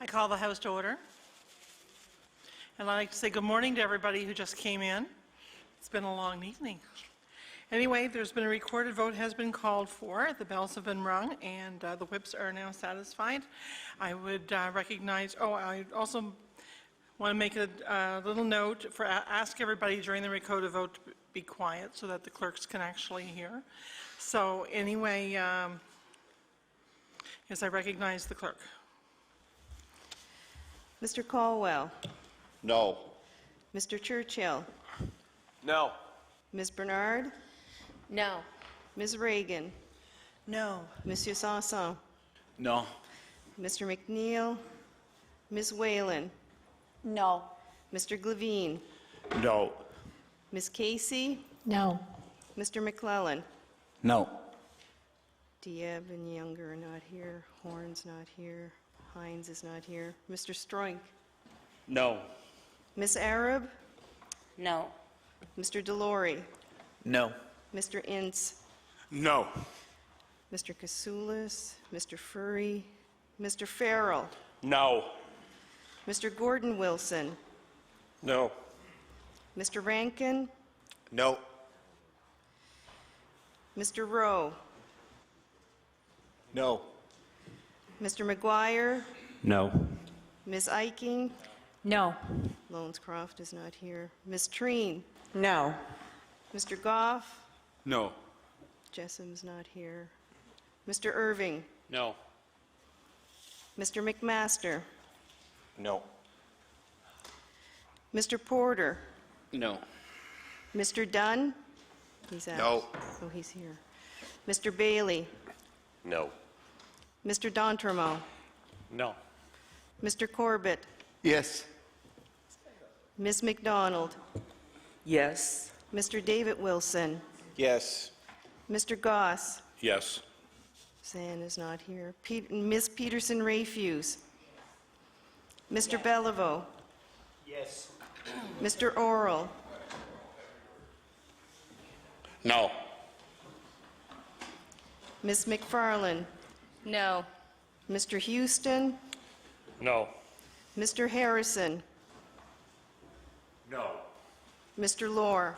I call the House to order. And I'd like to say good morning to everybody who just came in. It's been a long evening. Anyway, there's been a recorded vote has been called for. The bells have been rung, and the whips are now satisfied. I would recognize, I also want to make a little note for ask everybody during the recorded vote to be quiet so that the clerks can actually hear. So anyway, yes, I recognize the clerk. Mr. Caldwell. No. Mr. Churchill. No. Ms. Bernard. No. Ms. Reagan. No. Monsieur Sanson. No. Mr. McNeil. Ms. Whalen. No. Mr. Glavine. No. Ms. Casey. No. Mr. McClellan. No. Dieb and Younger are not here. Horn's not here. Hines is not here. Mr. Stroink. No. Ms. Arab. No. Mr. Delory. No. Mr. Ince. No. Mr. Kasoulis. Mr. Furry. Mr. Farrell. No. Mr. Gordon Wilson. No. Mr. Rankin. No. Mr. Rowe. No. Mr. McGuire. No. Ms. Eiking. No. Lonescroft is not here. Ms. Treen. No. Mr. Goff. No. Jessum's not here. Mr. Irving. No. Mr. McMaster. No. Mr. Porter. No. Mr. Dunn. He's out. No. Oh, he's here. Mr. Bailey. No. Mr. D'Entremont. No. Mr. Corbett. Yes. Ms. McDonald. Yes. Mr. David Wilson. Yes. Mr. Goss. Yes. Zan is not here. Ms. Peterson-Rayfuse. Mr. Beliveau. Yes. Mr. Oral. No. Ms. McFarland. No. Mr. Houston. No. Mr. Harrison. No. Mr. Lohr.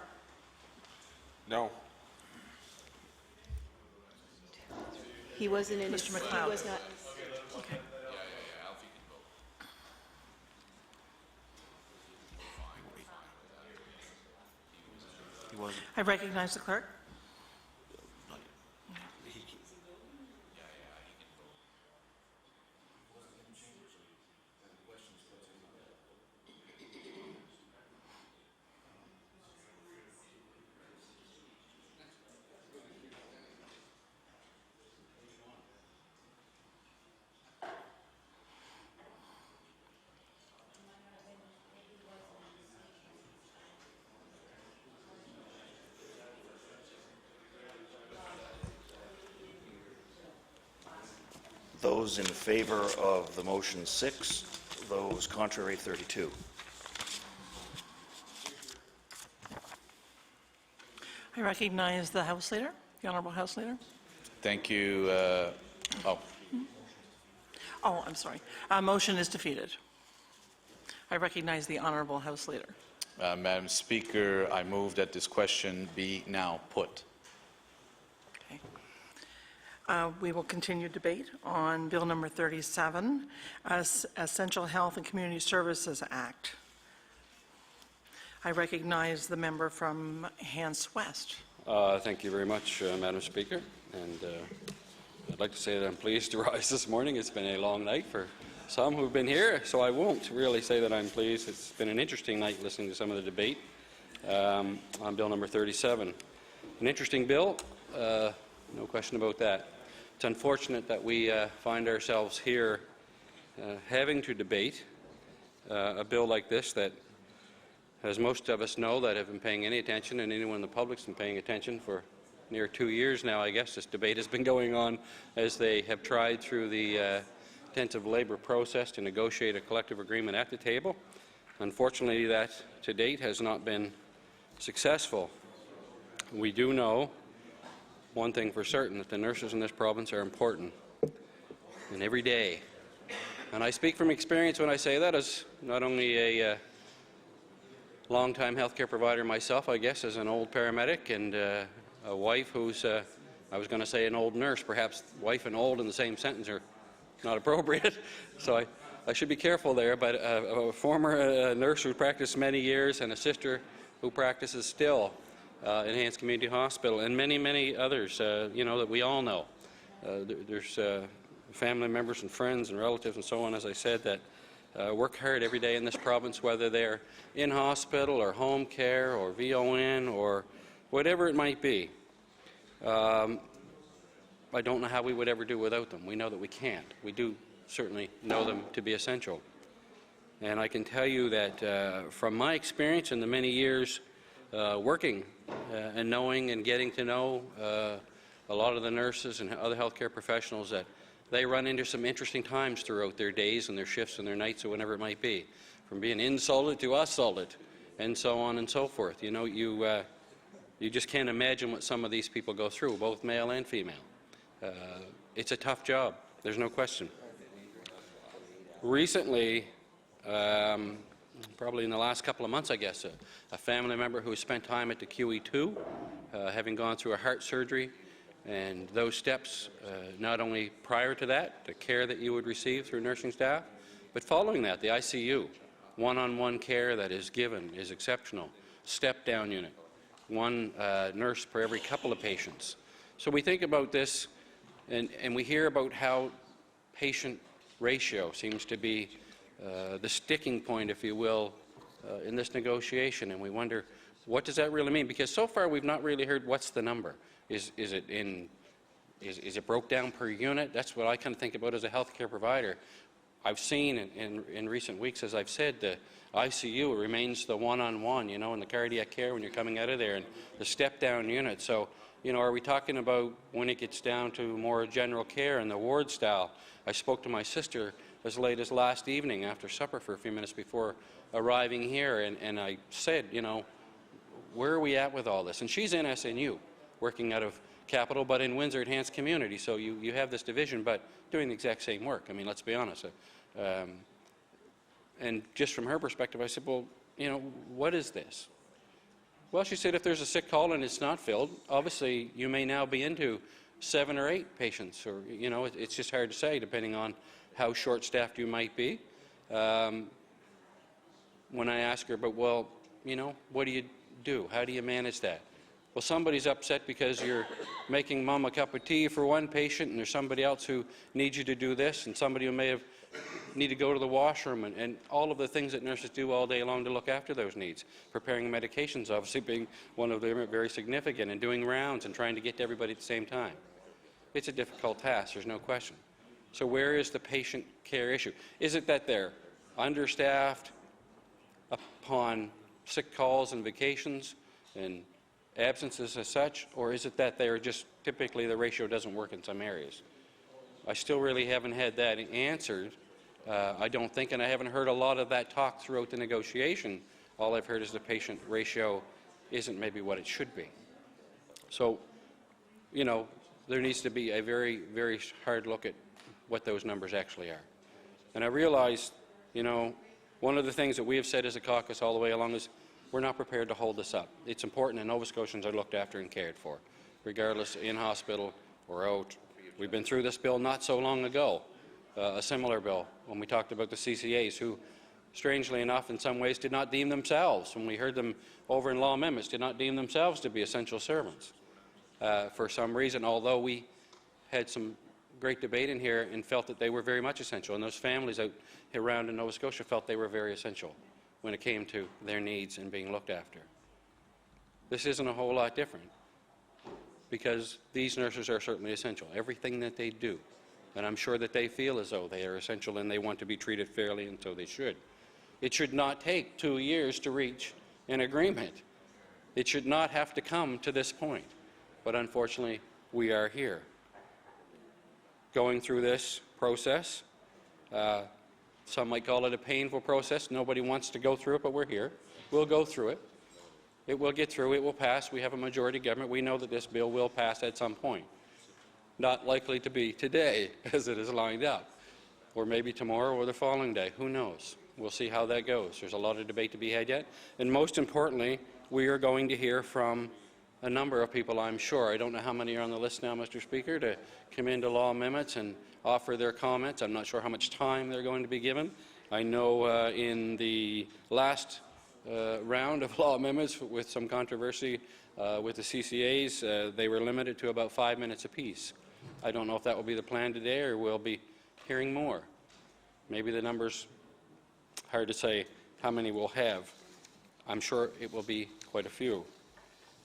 No. He wasn't in Mr. his... McLeod. He was not... Okay. I recognize the clerk. Those in favor of the motion 6, those contrary 32. I recognize the House Leader, the Honourable House Leader. Thank you. Oh, I'm sorry. Motion is defeated. I recognize the Honourable House Leader. Madam Speaker, I move that this question be now put. Okay. We will continue debate on Bill number 37, Essential Health and Community Services Act. I recognize the member from Hants West. Thank you very much, Madam Speaker. And I'd like to say that I'm pleased to rise this morning. It's been a long night for some who've been here, so I won't really say that I'm pleased. It's been an interesting night listening to some of the debate on Bill number 37. An interesting bill, no question about that. It's unfortunate that we find ourselves here having to debate a bill like this that, as most of us know that have been paying any attention, and anyone in the public's been paying attention for near 2 years now, I guess this debate has been going on as they have tried through the intensive labour process to negotiate a collective agreement at the table. Unfortunately, that to date has not been successful. We do know one thing for certain, that the nurses in this province are important, and every day. And I speak from experience when I say that, as not only a long-time healthcare provider myself, I guess, as an old paramedic, and a wife who's, I was going to say an old nurse. Perhaps wife and old in the same sentence are not appropriate, so I should be careful there, but a former nurse who practiced many years, and a sister who practices still in Hants Community Hospital, and many, many others, you know, that we all know. There's family members and friends and relatives and so on, as I said, that work hard every day in this province, whether they're in hospital or home care or VON or whatever it might be. I don't know how we would ever do without them. We know that we can't. We do certainly know them to be essential. And I can tell you that from my experience in the many years working and knowing and getting to know a lot of the nurses and other healthcare professionals, that they run into some interesting times throughout their days and their shifts and their nights or whatever it might be, from being insulted to assaulted and so on and so forth. You know, you just can't imagine what some of these people go through, both male and female. It's a tough job, there's no question. Recently, probably in the last couple of months, I guess, a family member who spent time at the QE2, having gone through a heart surgery, and those steps, not only prior to that, the care that you would receive through nursing staff, but following that, the ICU, one-on-one care that is given is exceptional. Step-down unit, one nurse per every couple of patients. So we think about this, and we hear about how patient ratio seems to be the sticking point, if you will, in this negotiation, and we wonder, what does that really mean? Because so far we've not really heard what's the number. Is it broke down per unit? That's what I kind of think about as a healthcare provider. I've seen in recent weeks, as I've said, the ICU remains the one-on-one, you know, in the cardiac care when you're coming out of there, and the step-down unit. So, you know, are we talking about when it gets down to more general care and the ward style? I spoke to my sister as late as last evening after supper for a few minutes before arriving here, and I said, you know, where are we at with all this? And she's in SNU, working out of Capital, but in Windsor at Hants Community. So you have this division, but doing the exact same work. I mean, let's be honest. And just from her perspective, I said, well, you know, what is this? Well, she said, if there's a sick call and it's not filled, obviously you may now be into 7 or 8 patients, or, you know, it's just hard to say depending on how short-staffed you might be. When I ask her, but, well, you know, what do you do? How do you manage that? Well, somebody's upset because you're making mom a cup of tea for one patient, and there's somebody else who needs you to do this, and somebody who may need to go to the washroom, and all of the things that nurses do all day long to look after those needs. Preparing medications, obviously, being one of them, very significant, and doing rounds and trying to get to everybody at the same time. It's a difficult task, there's no question. So where is the patient care issue? Is it that they're understaffed upon sick calls and vacations and absences as such, or is it that they are just typically the ratio doesn't work in some areas? I still really haven't had that answered. I don't think, and I haven't heard a lot of that talk throughout the negotiation. All I've heard is the patient ratio isn't maybe what it should be. So, you know, there needs to be a very, very hard look at what those numbers actually are. And I realize, you know, one of the things that we have said as a caucus all the way along is we're not prepared to hold this up. It's important that Nova Scotians are looked after and cared for, regardless in hospital or out. We've been through this bill not so long ago, a similar bill, when we talked about the CCAs, who, strangely enough, in some ways did not deem themselves, when we heard them over in law amendments, did not deem themselves to be essential servants for some reason, although we had some great debate in here and felt that they were very much essential, and those families out around in Nova Scotia felt they were very essential when it came to their needs and being looked after. This isn't a whole lot different, because these nurses are certainly essential, everything that they do, and I'm sure that they feel as though they are essential and they want to be treated fairly, and so they should. It should not take 2 years to reach an agreement. It should not have to come to this point, but unfortunately we are here going through this process. Some might call it a painful process. Nobody wants to go through it, but we're here. We'll go through it. It will get through. It will pass. We have a majority government. We know that this bill will pass at some point. Not likely to be today, as it is lined up, or maybe tomorrow or the following day. Who knows? We'll see how that goes. There's a lot of debate to be had yet. And most importantly, we are going to hear from a number of people, I'm sure. I don't know how many are on the list now, Mr. Speaker, to come into law amendments and offer their comments. I'm not sure how much time they're going to be given. I know in the last round of law amendments with some controversy with the CCAs, they were limited to about 5 minutes apiece. I don't know if that will be the plan today or we'll be hearing more. Maybe the numbers, hard to say how many we'll have. I'm sure it will be quite a few.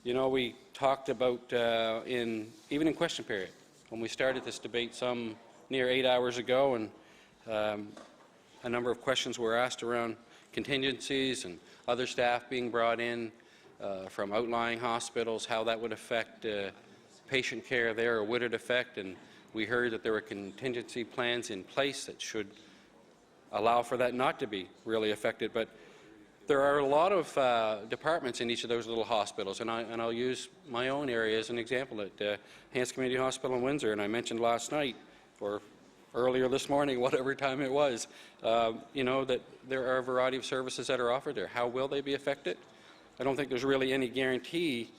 You know, we talked about, even in question period, when we started this debate some near 8 hours ago, and a number of questions were asked around contingencies and other staff being brought in from outlying hospitals, how that would affect patient care there, or would it affect, and we heard that there were contingency plans in place that should allow for that not to be really affected. But there are a lot of departments in each of those little hospitals, and I'll use my own area as an example at Hants Community Hospital in Windsor, and I mentioned last night, or earlier this morning, whatever time it was, you know, that there are a variety of services that are offered there. How will they be affected? I don't think there's really any guarantee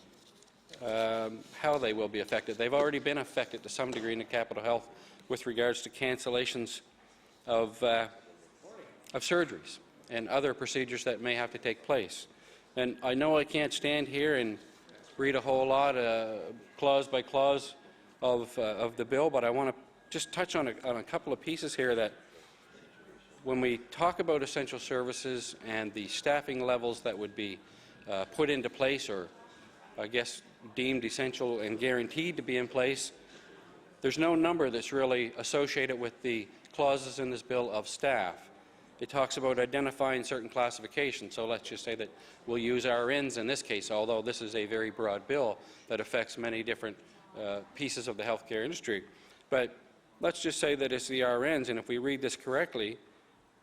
how they will be affected. They've already been affected to some degree in the Capital Health with regards to cancellations of surgeries and other procedures that may have to take place. And I know I can't stand here and read a whole lot, clause by clause, of the bill, but I want to just touch on a couple of pieces here that when we talk about essential services and the staffing levels that would be put into place, or I guess deemed essential and guaranteed to be in place, there's no number that's really associated with the clauses in this bill of staff. It talks about identifying certain classifications, so let's just say that we'll use RNs in this case, although this is a very broad bill that affects many different pieces of the healthcare industry. But let's just say that it's the RNs, and if we read this correctly,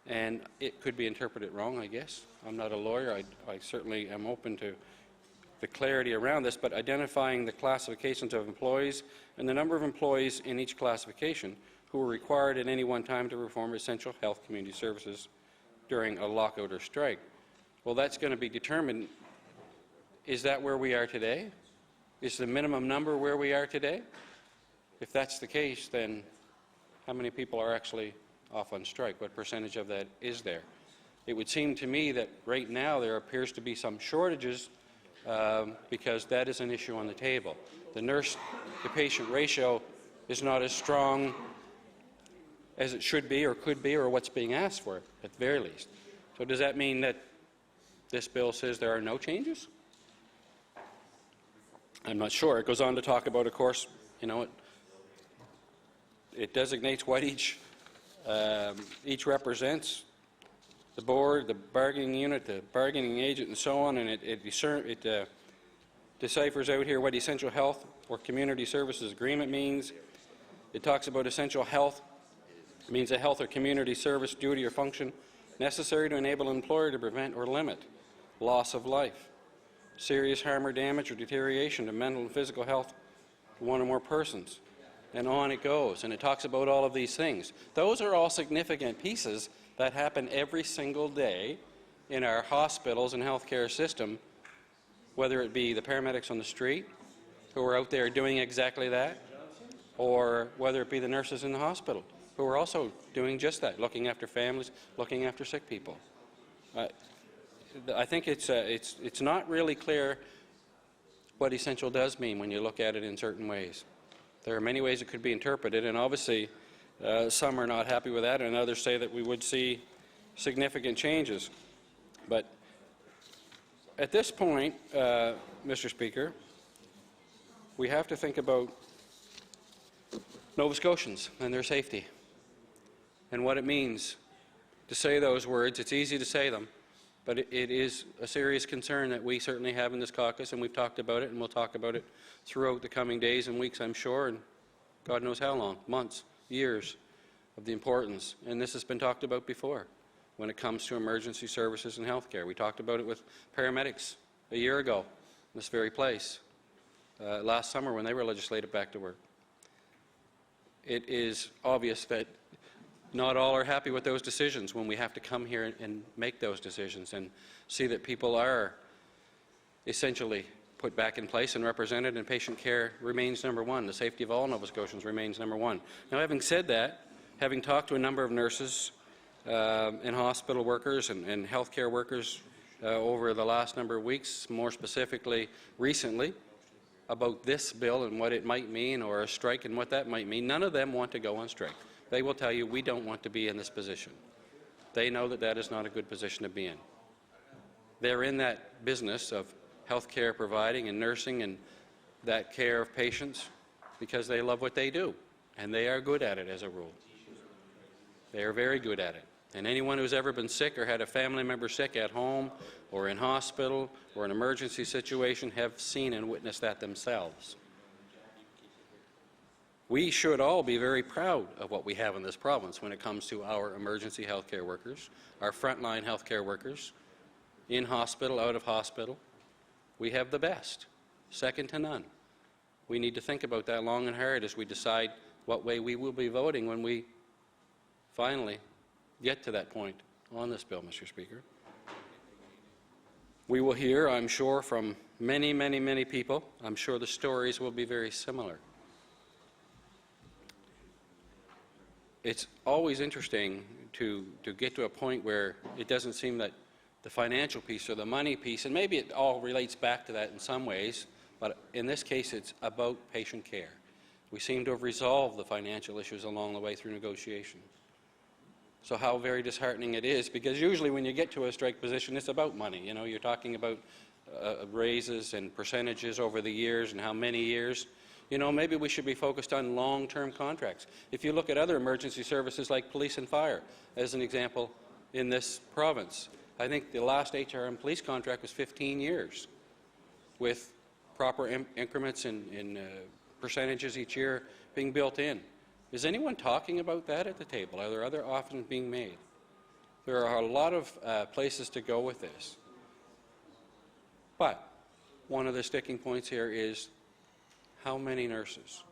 and it could be interpreted wrong, I guess. I'm not a lawyer. I certainly am open to the clarity around this, but identifying the classifications of employees and the number of employees in each classification who are required at any one time to perform essential health community services during a lockout or strike. Well, that's going to be determined. Is that where we are today? Is the minimum number where we are today? If that's the case, then how many people are actually off on strike? What percentage of that is there? It would seem to me that right now there appears to be some shortages because that is an issue on the table. The nurse-to-patient ratio is not as strong as it should be or could be, or what's being asked for at the very least. So does that mean that this bill says there are no changes? I'm not sure. It goes on to talk about, of course, you know, it designates what each represents, the board, the bargaining unit, the bargaining agent, and so on, and it deciphers out here what essential health or community services agreement means. It talks about essential health. It means a health or community service, duty, or function necessary to enable an employer to prevent or limit loss of life. serious harm or damage or deterioration to mental and physical health to one or more persons. And on it goes, and it talks about all of these things. Those are all significant pieces that happen every single day in our hospitals and healthcare system, whether it be the paramedics on the street who are out there doing exactly that, or whether it be the nurses in the hospital who are also doing just that, looking after families, looking after sick people. I think it's not really clear what essential does mean when you look at it in certain ways. There are many ways it could be interpreted, and obviously some are not happy with that, and others say that we would see significant changes. But at this point, Mr. Speaker, we have to think about Nova Scotians and their safety and what it means to say those words. It's easy to say them, but it is a serious concern that we certainly have in this caucus, and we've talked about it, and we'll talk about it throughout the coming days and weeks, I'm sure, and God knows how long, months, years, of the importance. And this has been talked about before when it comes to emergency services and health care. We talked about it with paramedics a year ago in this very place, last summer when they were legislated back to work. It is obvious that not all are happy with those decisions when we have to come here and make those decisions and see that people are essentially put back in place and represented, and patient care remains number one. The safety of all Nova Scotians remains number one. Now, having said that, having talked to a number of nurses and hospital workers and healthcare workers over the last number of weeks, more specifically recently, about this bill and what it might mean, or a strike and what that might mean, none of them want to go on strike. They will tell you, we don't want to be in this position. They know that that is not a good position to be in. They're in that business of health care providing and nursing and that care of patients because they love what they do, and they are good at it as a rule. They are very good at it. And anyone who's ever been sick or had a family member sick at home or in hospital or an emergency situation have seen and witnessed that themselves. We should all be very proud of what we have in this province when it comes to our emergency health care workers, our frontline health care workers, in hospital, out of hospital. We have the best, second to none. We need to think about that long and hard as we decide what way we will be voting when we finally get to that point on this bill, Mr. Speaker. We will hear, I'm sure, from many, many, many people. I'm sure the stories will be very similar. It's always interesting to get to a point where it doesn't seem that the financial piece or the money piece, and maybe it all relates back to that in some ways, but in this case it's about patient care. We seem to have resolved the financial issues along the way through negotiation. So how very disheartening it is, because usually when you get to a strike position, it's about money. You know, you're talking about raises and percentages over the years and how many years. You know, maybe we should be focused on long-term contracts. If you look at other emergency services like police and fire, as an example, in this province, I think the last HRM police contract was 15 years with proper increments in percentages each year being built in. Is anyone talking about that at the table? Are there other offers being made? There are a lot of places to go with this. But one of the sticking points here is how many nurses?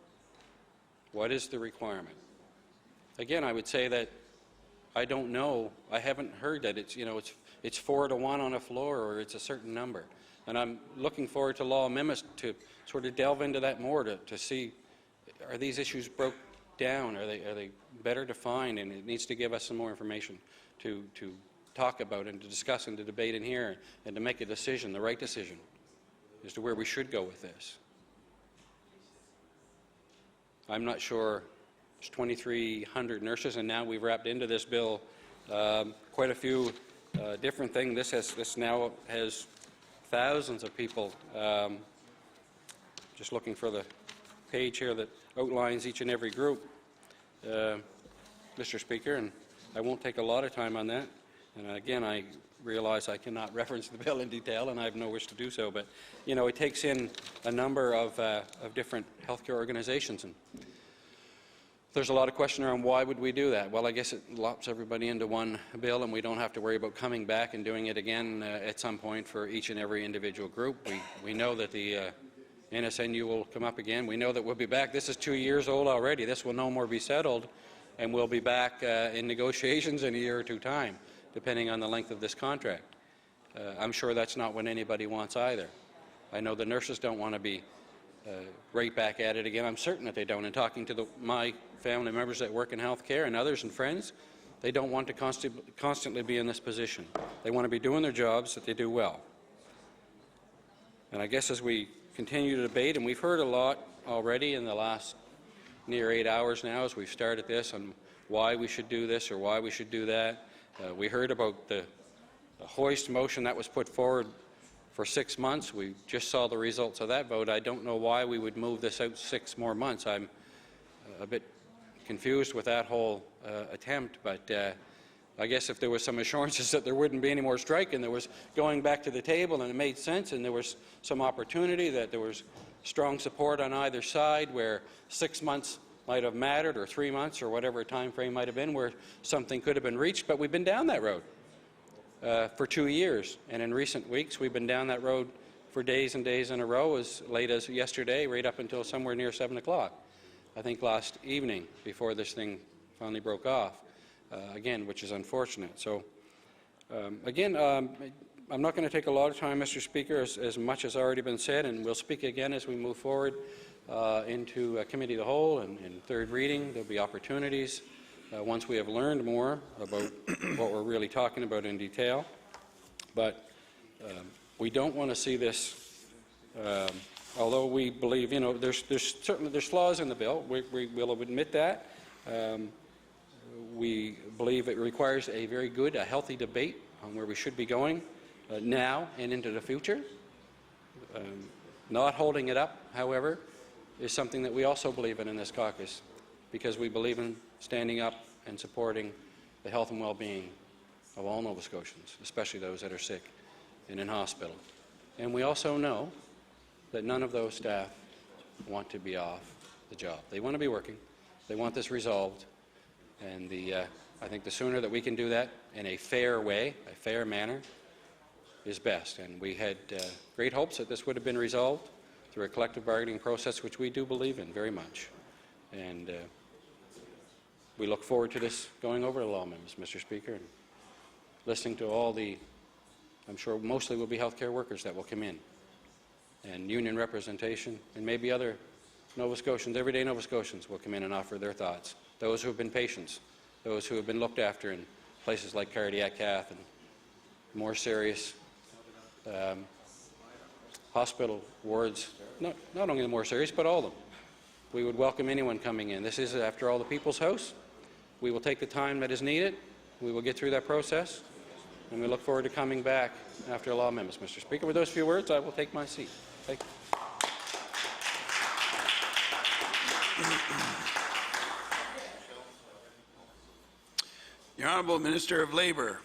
What is the requirement? Again, I would say that I don't know. I haven't heard that it's 4 to 1 on a floor or it's a certain number. And I'm looking forward to law amendments to sort of delve into that more to see, are these issues broke down? Are they better defined? And it needs to give us some more information to talk about and to discuss and to debate in here and to make a decision, the right decision, as to where we should go with this. I'm not sure. There's 2,300 nurses, and now we've wrapped into this bill quite a few different things. This now has thousands of people. Just looking for the page here that outlines each and every group, Mr. Speaker, and I won't take a lot of time on that. And again, I realize I cannot reference the bill in detail, and I have no wish to do so. But you know, it takes in a number of different healthcare organizations. And There's a lot of question around why would we do that. Well, I guess it lops everybody into one bill, and we don't have to worry about coming back and doing it again at some point for each and every individual group. We know that the NSNU will come up again. We know that we'll be back. This is 2 years old already. This will no more be settled, and we'll be back in negotiations in a year or two time, depending on the length of this contract. I'm sure that's not what anybody wants either. I know the nurses don't want to be right back at it again. I'm certain that they don't. And talking to my family members that work in healthcare and others and friends, they don't want to constantly be in this position. They want to be doing their jobs that they do well. And I guess as we continue to debate, and we've heard a lot already in the last near 8 hours now as we've started this on why we should do this or why we should do that. We heard about the hoist motion that was put forward for 6 months. We just saw the results of that vote. I don't know why we would move this out 6 more months. I'm a bit confused with that whole attempt, but I guess if there was some assurances that there wouldn't be any more strike and there was going back to the table and it made sense and there was some opportunity, that there was strong support on either side where 6 months might have mattered, or 3 months, or whatever time frame might have been where something could have been reached. But we've been down that road for 2 years, and in recent weeks we've been down that road for days and days in a row, as late as yesterday, right up until somewhere near 7 o'clock. I think last evening, before this thing finally broke off, again, which is unfortunate. So, again, I'm not going to take a lot of time, Mr. Speaker, as much has already been said, and we'll speak again as we move forward into Committee of the Whole and third reading. There'll be opportunities once we have learned more about what we're really talking about in detail. But we don't want to see this. Although we believe, there's certainly flaws in the bill. We will admit that. We believe it requires a very good, a healthy debate on where we should be going now and into the future. Not holding it up, however, is something that we also believe in this caucus, because we believe in standing up and supporting the health and well-being of all Nova Scotians, especially those that are sick and in hospital. And we also know that none of those staff want to be off the job. They want to be working. They want this resolved. And I think the sooner that we can do that in a fair way, a fair manner, is best. And we had great hopes that this would have been resolved through a collective bargaining process, which we do believe in very much. And we look forward to this going over to law members, Mr. Speaker, and listening to all the, I'm sure mostly will be healthcare workers that will come in, and union representation, and maybe other Nova Scotians, everyday Nova Scotians will come in and offer their thoughts. Those who have been patients, those who have been looked after in places like cardiac cath and more serious hospital wards, not only the more serious, but all of them. We would welcome anyone coming in. This is, after all, the people's house. We will take the time that is needed. We will get through that process, and we look forward to coming back after law amendments, Mr. Speaker. With those few words, I will take my seat. Thank you. The Honourable Minister of Labour.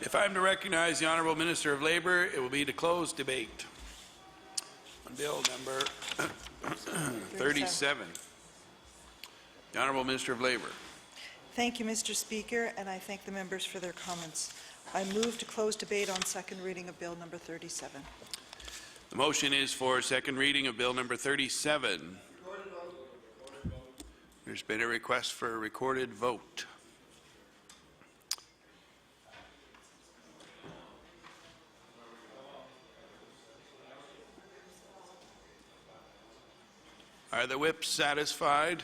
If I am to recognize the Honourable Minister of Labour, it will be to close debate on Bill number 37. The Honourable Minister of Labour. Thank you, Mr. Speaker, and I thank the members for their comments. I move to close debate on second reading of Bill number 37. The motion is for second reading of Bill number 37. There's been a request for a recorded vote. Are the whips satisfied?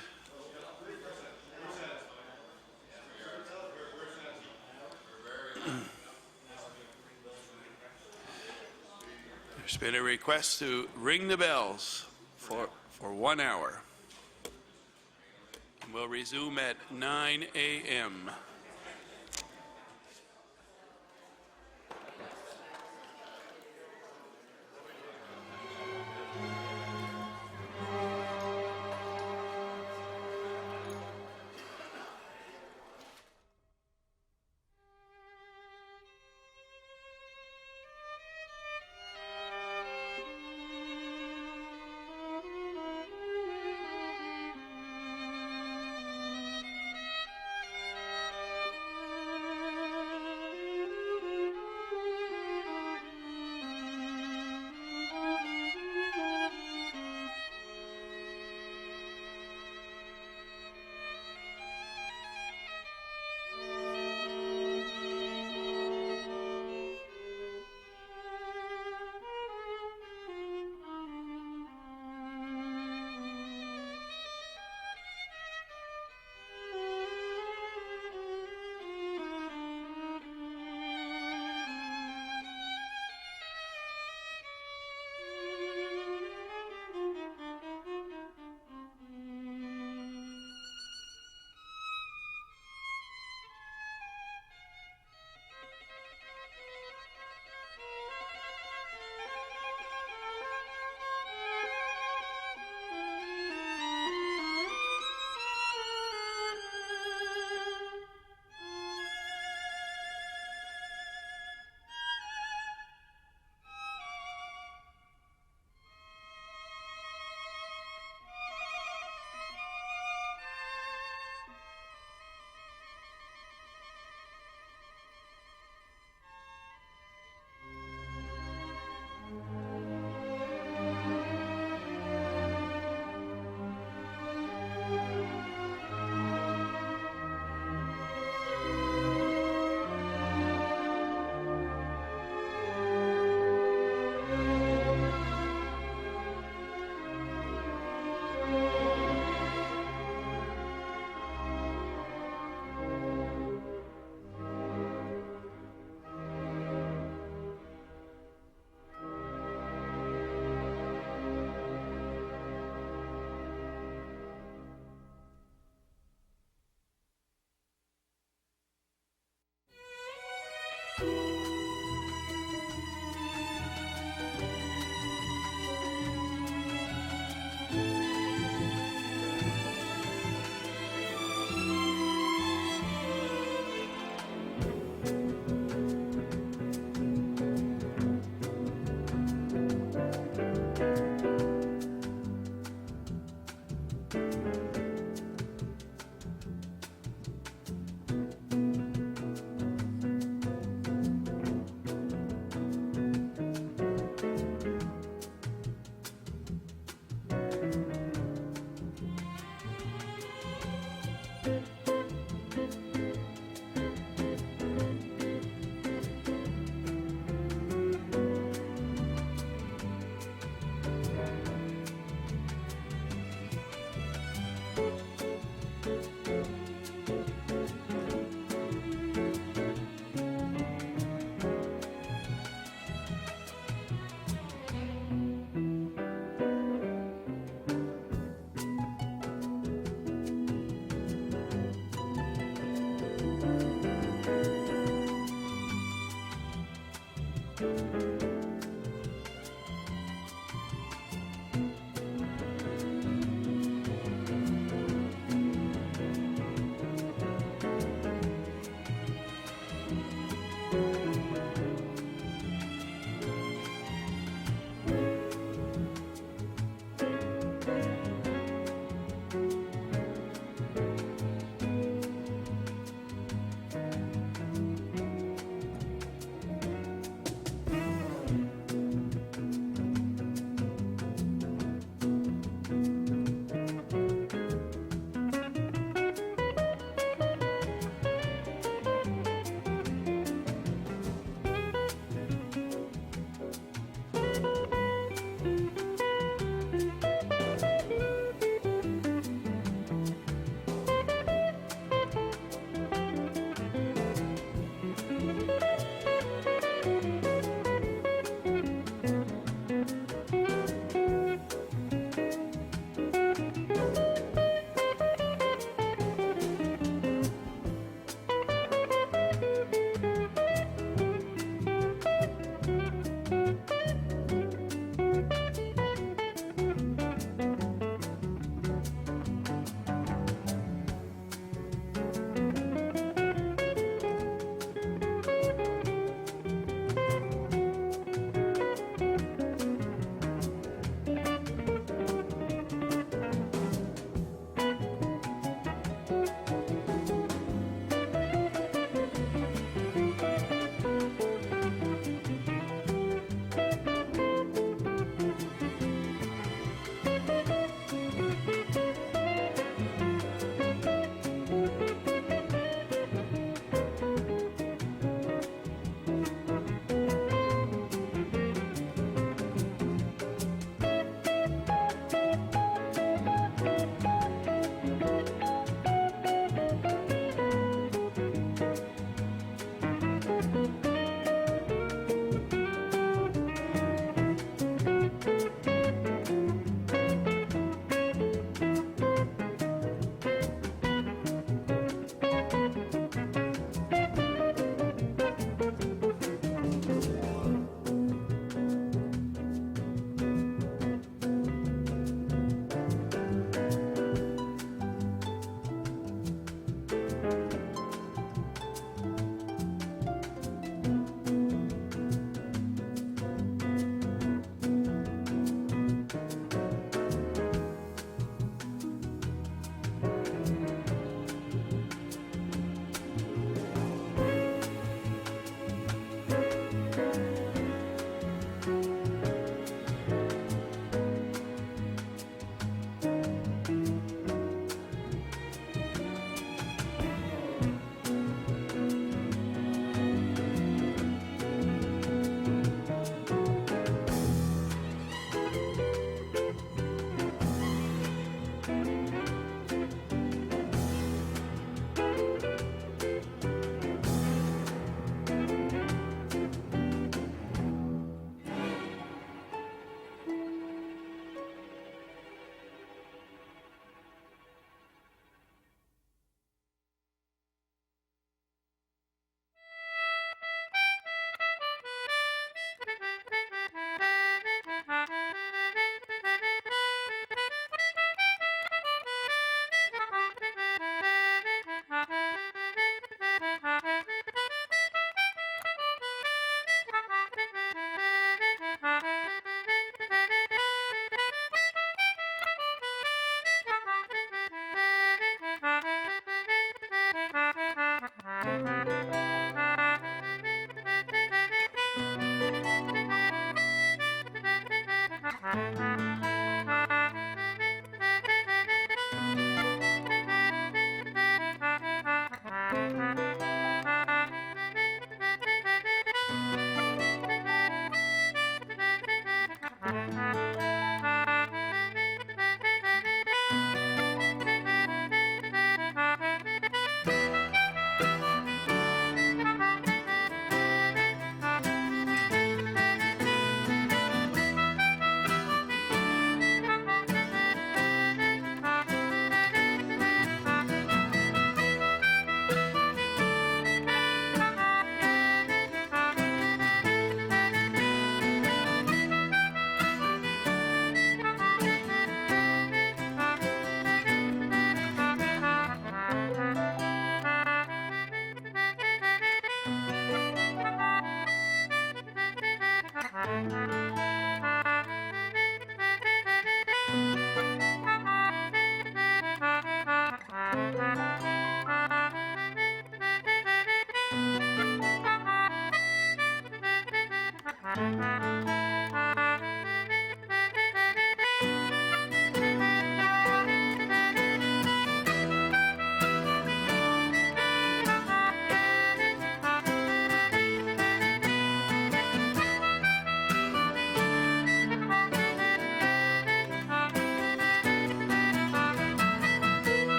There's been a request to ring the bells for 1 hour. We'll resume at 9 a.m.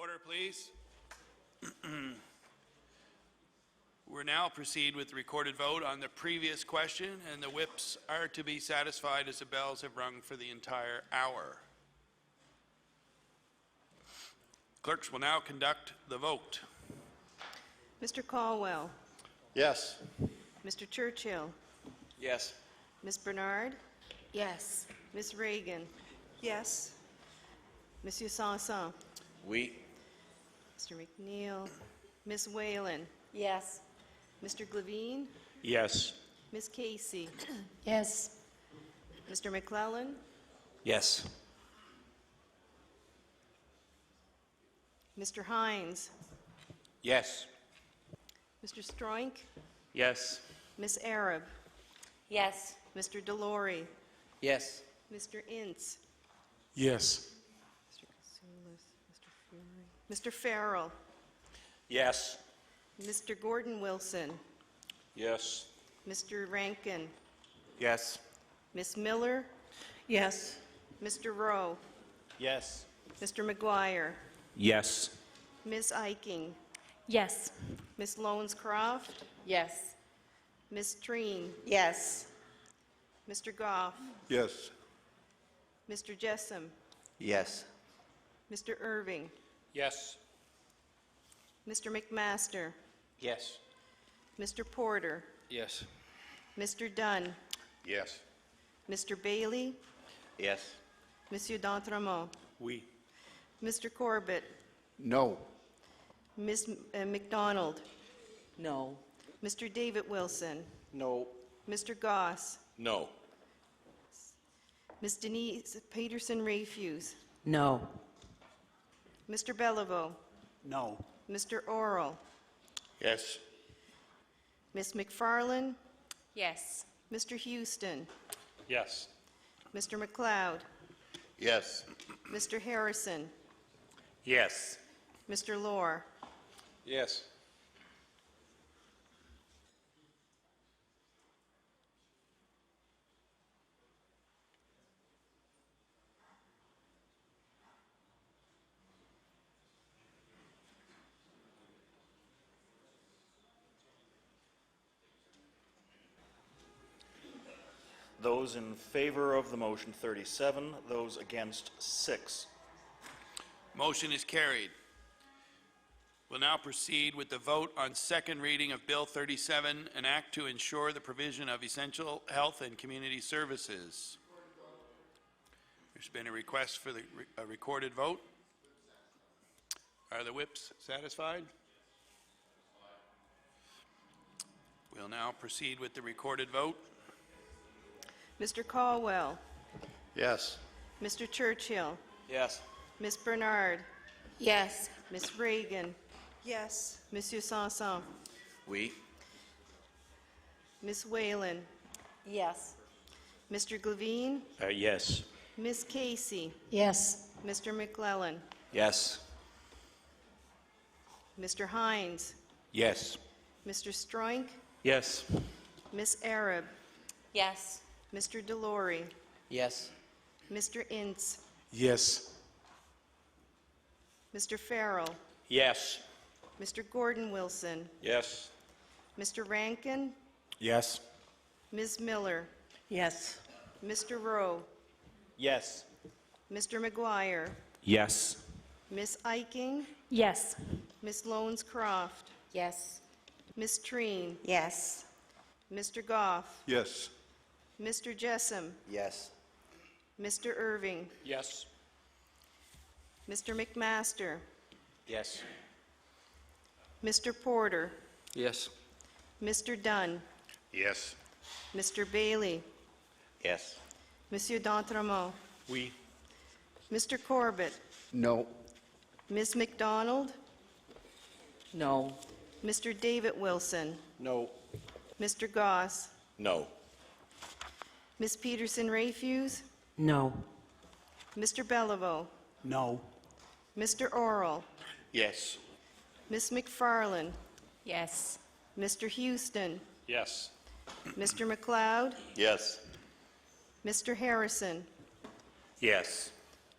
Order, please. We'll now proceed with the recorded vote on the previous question, and the whips are to be satisfied as the bells have rung for the entire hour. Clerks will now conduct the vote. Mr. Caldwell, Yes. Mr. Churchill, Yes. Ms. Bernard, Yes. Ms. Reagan, Yes. Monsieur Sanson, Oui. Mr. McNeil, Ms. Whalen, Yes. Mr. Glavine, Yes. Ms. Casey, Yes. Mr. McClellan, Yes. Mr. Hines, Yes. Mr. Stroink, Yes. Ms. Arab, Yes. Mr. Delory, Yes. Mr. Ince, Yes. Mr. Katsoulis, Mr. Fury, Mr. Farrell, Yes. Mr. Gordon Wilson, Yes. Mr. Rankin, Yes. Ms. Miller, Yes. Mr. Rowe, Yes. Mr. McGuire, Yes. Ms. Iking, Yes. Ms. Lones-Croft, Yes. Ms. Treen, Yes. Mr. Goff, Yes. Mr. Jessam, Yes. Mr. Irving, Yes. Mr. McMaster, Yes. Mr. Porter, Yes. Mr. Dunn, Yes. Mr. Bailey, Yes. Monsieur d'Entremont, Oui. Mr. Corbett, No. Ms. McDonald, No. Mr. David Wilson, No. Mr. Goss, No. Ms. Denise Peterson-Rayfuse, No. Mr. Beliveau, No. Mr. Oral, Yes. Ms. McFarland, Yes. Mr. Houston, Yes. Mr. McLeod, Yes. Mr. Harrison, Yes. Mr. Lohr, Yes. Those in favor of the motion, 37. Those against, 6. Motion is carried. We'll now proceed with the vote on second reading of Bill 37, an act to ensure the provision of essential health and community services. There's been a request for a recorded vote. Are the whips satisfied? We'll now proceed with the recorded vote. Mr. Caldwell, Yes. Mr. Churchill, Yes. Ms. Bernard, Yes. Ms. Reagan, Yes. Monsieur Sanson, Oui. Ms. Whalen, Yes. Mr. Glavine, Yes. Ms. Casey, Yes. Mr. McClellan, Yes. Mr. Hines, Yes. Mr. Stroink, Yes. Ms. Arab, Yes. Mr. Delory, Yes. Mr. Ince, Yes. Mr. Farrell, Yes. Mr. Gordon Wilson, Yes. Mr. Rankin, Yes. Ms. Miller, Yes. Mr. Rowe, Yes. Mr. McGuire, Yes. Ms. Iking, Yes. Ms. Lones-Croft, Yes. Ms. Treen, Yes. Mr. Goff, Yes. Mr. Jessam, Yes. Mr. Irving, Yes. Mr. McMaster, Yes. Mr. Porter, Yes. Mr. Dunn, Yes. Mr. Bailey, Yes. Monsieur d'Entremont, Oui. Mr. Corbett, No. Ms. McDonald, No. Mr. David Wilson, No. Mr. Goss, No. Ms. Peterson-Rayfuse, No. Mr. Beliveau, No. Mr. Oral, Yes. Ms. McFarland, Yes. Mr. Houston, Yes. Mr. McLeod, Yes. Mr. Harrison, Yes.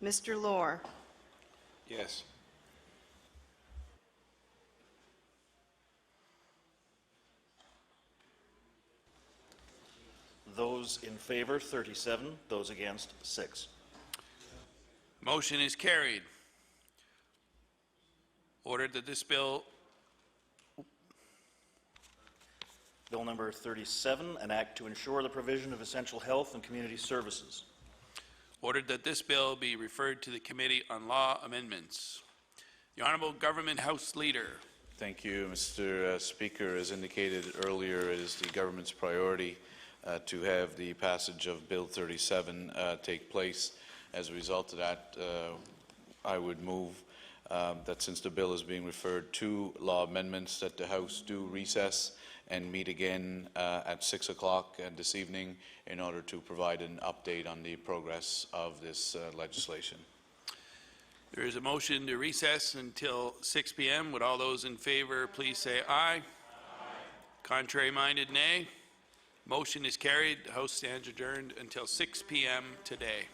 Mr. Lohr, Yes. Those in favor, 37. Those against, 6. Motion is carried. Ordered that this bill, Bill number 37, an act to ensure the provision of essential health and community services. ordered that this bill be referred to the Committee on Law Amendments. The Honorable Government House Leader. Thank you, Mr. Speaker. As indicated earlier, it is the government's priority to have the passage of Bill 37 take place. As a result of that, I would move that since the bill is being referred to law amendments, that the House do recess and meet again at 6 o'clock this evening in order to provide an update on the progress of this legislation. There is a motion to recess until 6 p.m. Would all those in favor please say aye? Aye. Contrary-minded, nay. Motion is carried. The House stands adjourned until 6 p.m. today.